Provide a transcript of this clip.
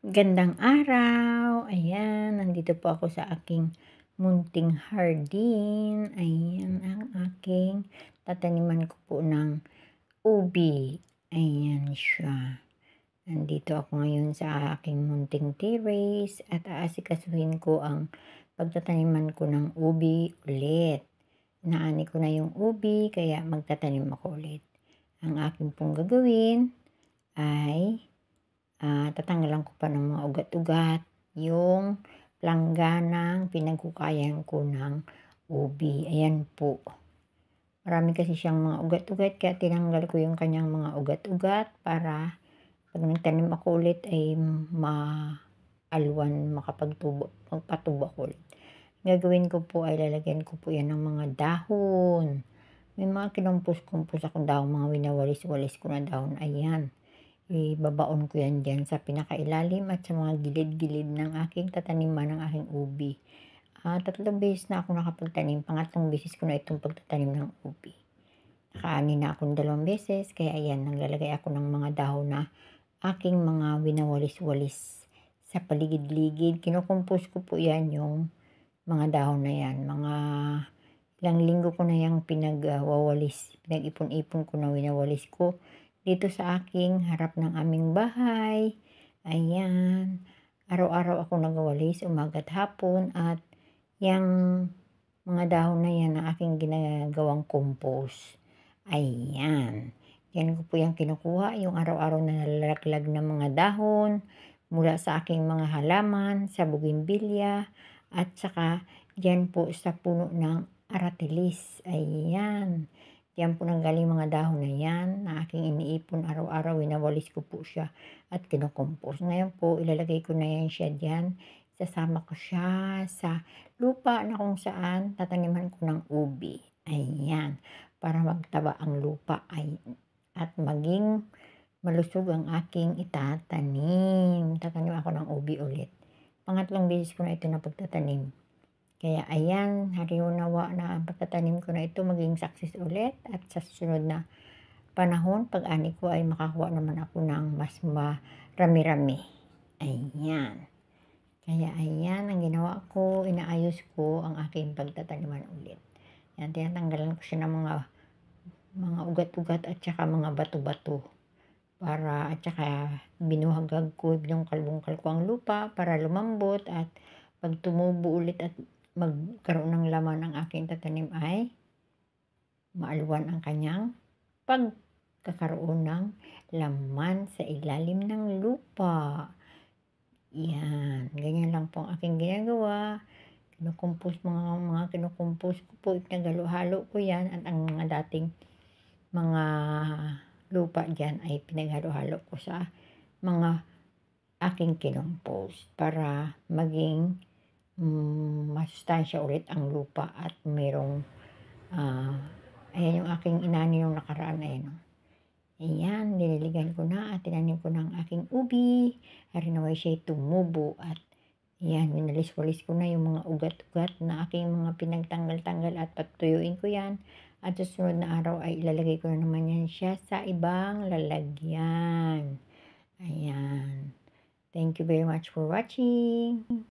Gandang araw, ayan nandito po ako sa aking munting hardin. Ayan ang aking tataniman ko po ng ubi, ayan siya. Nandito ako ngayon sa aking munting terrace at aasikasuhin ko ang pagtataniman ko ng ubi ulit. Naani ko na yung ubi kaya magtatanim ako ulit. Ang aking pong gagawin ay tatanggalan ko pa ng mga ugat-ugat yung langganang pinagkukayan ko ng ubi. Ayan po. Marami kasi siyang mga ugat-ugat kaya tinanggal ko yung kanyang mga ugat-ugat para pag nagtanim ako ulit ay magpatubo ako ulit. Gagawin ko po ay lalagyan ko po yan ng mga dahon. May mga kinumpos-kumpos akong dahon, mga winawalis-walis ko na dahon. Ayan. Ibabaon ko yan dyan sa pinakailalim at sa mga gilid-gilid ng aking tataniman ng aking ubi. 3 beses na ako nakapagtanim. Pangatlong beses ko na itong pagtatanim ng ubi. Nakaani na akong 2 beses. Kaya ayan, naglalagay ako ng mga dahon na aking mga winawalis-walis sa paligid-ligid. Kinukumpos ko po yan yung mga dahon na yan. Mga ilang linggo ko na yung pinag-wawalis. Pinag-ipon-ipon ko na winawalis ko dito sa aking harap ng aming bahay. Ayan. Araw-araw ako nagwawalis, umaga't hapon, at yung mga dahon na yan na aking ginagawang compost. Ayan. Yan ko po yung kinukuha, yung araw-araw na nalalaglag ng mga dahon mula sa aking mga halaman, sa bougainvillea, at saka dyan po sa puno ng aratilis. Ayan. Yan po nanggaling mga dahon na yan na aking iniipon araw-araw. Winawalis ko po siya at kinukumpos. Ngayon po, ilalagay ko na yan siya dyan. Sasama ko siya sa lupa na kung saan tataniman ko ng ubi. Ayan. Para magtaba ang lupa at maging malusog ang aking itatanim. Tatanim ako ng ubi ulit. Pangatlong beses ko na ito na pagtatanim. Kaya ayan, nawa na ang pagtatanim ko na ito maging success ulit, at sa susunod na panahon, pag-ani ko ay makakuha naman ako ng mas marami-rami. Ayan. Kaya ayan, ang ginawa ko, inaayos ko ang aking pagtataniman ulit. Yan, tinatanggalan ko siya ng mga ugat-ugat at saka mga bato-bato. At saka binuhagag ko, binungkal-bungkal ko ang lupa para lumambot, at pag tumubo ulit at magkaroon ng laman ang aking tatanim ay maalwan ang kanyang pagkakaroon ng laman sa ilalim ng lupa. Yan, ganyan lang po ang aking ginagawa. Mga kinukumpos ko po, pinaghalo-halo ko yan, at ang mga dating mga lupa dyan ay pinaghalo-halo ko sa mga aking kinumpos para maging masustansya ulit ang lupa at merong ayan yung aking inani yung nakaraan. Ayan, diniligan ko na at tinanim ko ng aking ubi. Harinaway siya tumubo at ayan, winalis-walis ko na yung mga ugat-ugat na aking mga pinagtanggal-tanggal at patuyuin ko yan. At susunod na araw ay ilalagay ko na naman yan siya sa ibang lalagyan. Ayan. Thank you very much for watching.